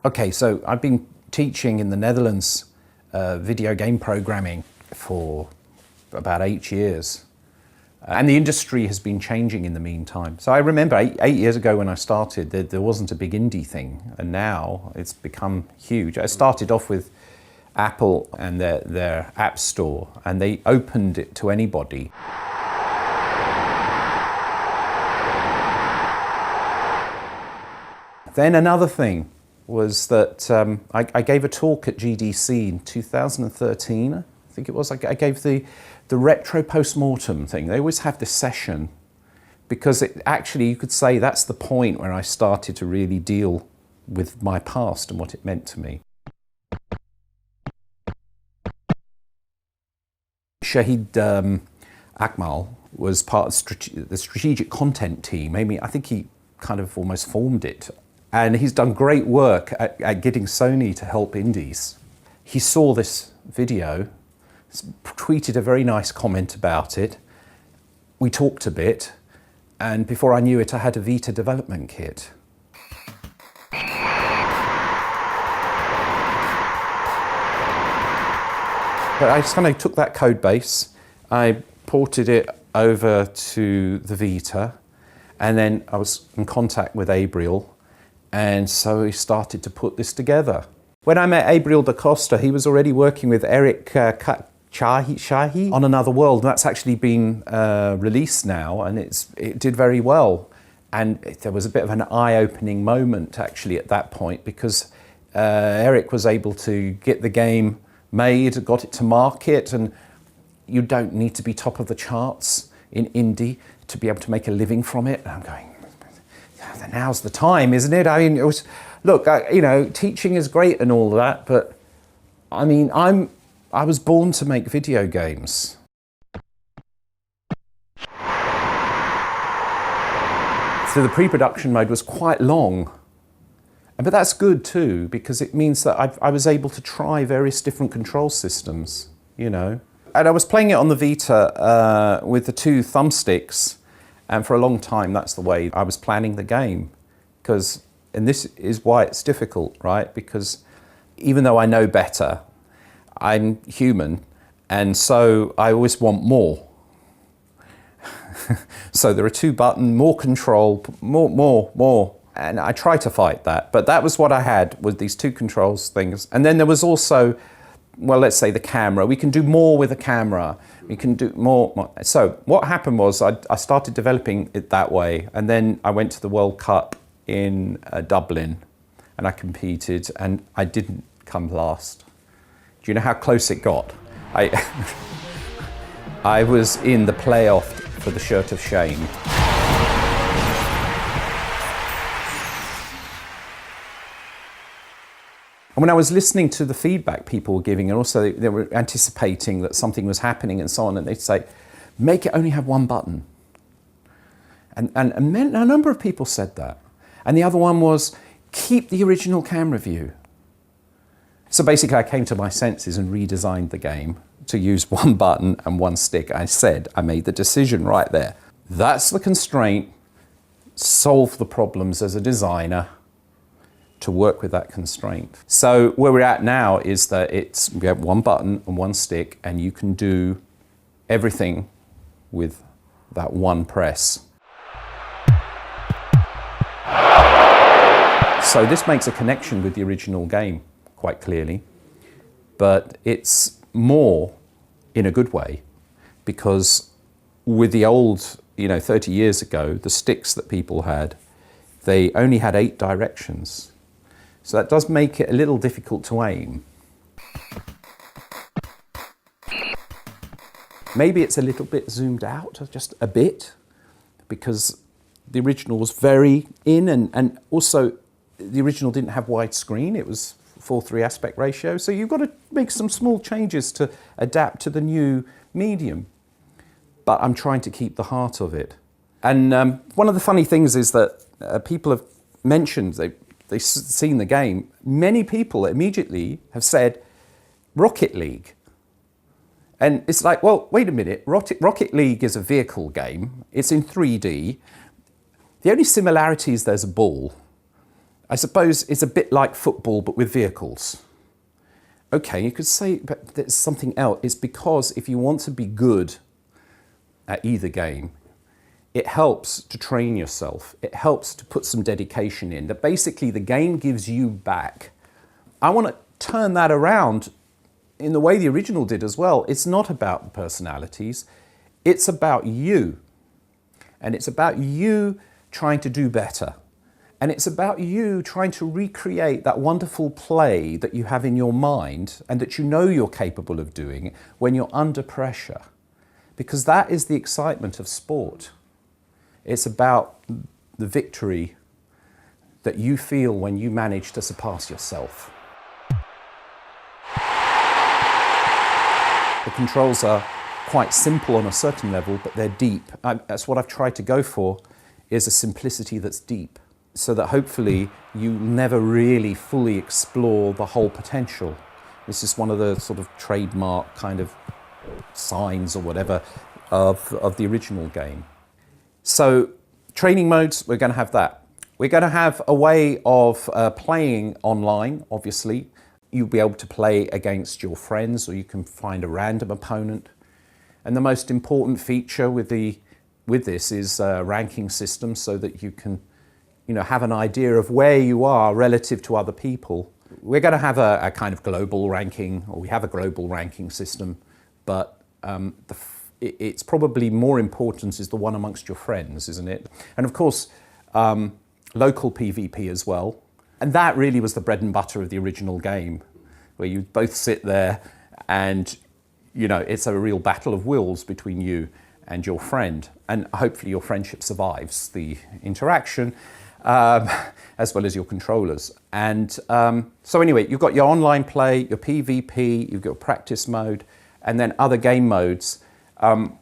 Okay, so I've been teaching in the Netherlands video game programming for about 8 years. And the industry has been changing in the meantime. So I remember eight years ago when I started, there wasn't a big indie thing. And now it's become huge. I started off with Apple and their App Store, and they opened it to anybody. Then another thing was that I gave a talk at GDC in 2013, I think it was. I gave the retro post-mortem thing. They always have this session because it actually, you could say that's the point where I started to really deal with my past and what it meant to me. Shahid Akmal was part of the strategic content team. I think he kind of almost formed it. And he's done great work at getting Sony to help indies. He saw this video, tweeted a very nice comment about it. We talked a bit, and before I knew it, I had a Vita development kit. But I just kind of took that code base, I ported it over to the Vita, and then I was in contact with Abriel, and so we started to put this together. When I met Abriel da Costa, he was already working with Eric Shahi on Another World, and that's actually been released now, and it did very well. And there was a bit of an eye-opening moment actually at that point, because Eric was able to get the game made, got it to market, and you don't need to be top of the charts in indie to be able to make a living from it. And I'm going, now's the time, isn't it? I mean, it was, look, you know, teaching is great and all that, but I mean, I was born to make video games. So the pre-production mode was quite long, but that's good too, because it means that I was able to try various different control systems, you know. And I was playing it on the Vita with the 2 thumbsticks, and for a long time that's the way I was planning the game. And this is why it's difficult, right? Because even though I know better, I'm human, and so I always want more. So there are 2 buttons, more control, more. And I try to fight that, but that was what I had, with these 2 controls things. And then there was also, well, let's say the camera. We can do more with a camera. We can do more. So what happened was I started developing it that way, and then I went to the World Cup in Dublin, and I competed, and I didn't come last. Do you know how close it got? I was in the playoff for the shirt of shame. And when I was listening to the feedback people were giving, and also they were anticipating that something was happening and so on, and they'd say, make it only have 1 button. And a number of people said that. And the other one was, keep the original camera view. So basically I came to my senses and redesigned the game to use 1 button and 1 stick. I made the decision right there. That's the constraint. Solve the problems as a designer to work with that constraint. So where we're at now is that we have 1 button and 1 stick, and you can do everything with that 1 press. So this makes a connection with the original game quite clearly, but it's more in a good way, because with the old, 30 years ago, the sticks that people had, they only had 8 directions. So that does make it a little difficult to aim. Maybe it's a little bit zoomed out, just a bit, because the original was very in, and also the original didn't have widescreen, it was 4:3 aspect ratio, so you've got to make some small changes to adapt to the new medium. But I'm trying to keep the heart of it. And one of the funny things is that people have mentioned, they've seen the game. Many people immediately have said, Rocket League. And it's like, well, wait a minute, Rocket League is a vehicle game, it's in 3D. The only similarity is there's a ball. I suppose it's a bit like football, but with vehicles. Okay, you could say, but there's something else. It's because if you want to be good at either game, it helps to train yourself. It helps to put some dedication in. That basically the game gives you back. I want to turn that around in the way the original did as well. It's not about the personalities. It's about you. And it's about you trying to do better. And it's about you trying to recreate that wonderful play that you have in your mind and that you know you're capable of doing when you're under pressure. Because that is the excitement of sport. It's about the victory that you feel when you manage to surpass yourself. The controls are quite simple on a certain level, but they're deep. That's what I've tried to go for, is a simplicity that's deep, so that hopefully you never really fully explore the whole potential. This is one of the sort of trademark kind of signs or whatever of the original game. So training modes, we're going to have that. We're going to have a way of playing online, obviously. You'll be able to play against your friends, or you can find a random opponent. And the most important feature with this is a ranking system, so that you can have an idea of where you are relative to other people. We're going to have a kind of global ranking, or we have a global ranking system, but it's probably more important is the one amongst your friends, isn't it? And of course, local PvP as well. And that really was the bread and butter of the original game, where you both sit there and, it's a real battle of wills between you and your friend. And hopefully your friendship survives the interaction, as well as your controllers. And so anyway, you've got your online play, your PvP, you've got practice mode, and then other game modes. And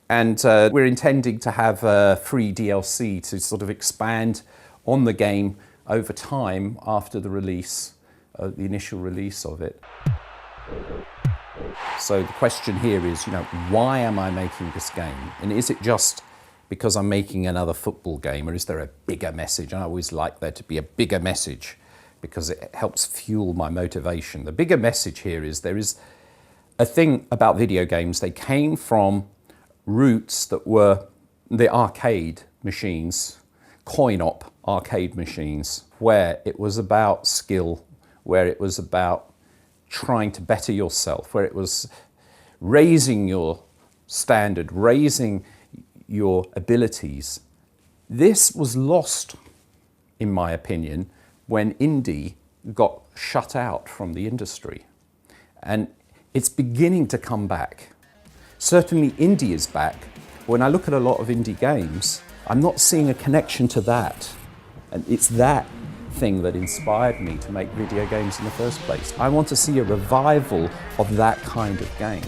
we're intending to have free DLC to sort of expand on the game over time after the release, the initial release of it. So the question here is, why am I making this game? And is it just because I'm making another football game, or is there a bigger message? And I always like there to be a bigger message because it helps fuel my motivation. The bigger message here is there is a thing about video games. They came from roots that were the arcade machines, coin-op arcade machines, where it was about skill, where it was about trying to better yourself, where it was raising your standard, raising your abilities. This was lost, in my opinion, when indie got shut out from the industry. And it's beginning to come back. Certainly indie is back. When I look at a lot of indie games, I'm not seeing a connection to that. And it's that thing that inspired me to make video games in the first place. I want to see a revival of that kind of game.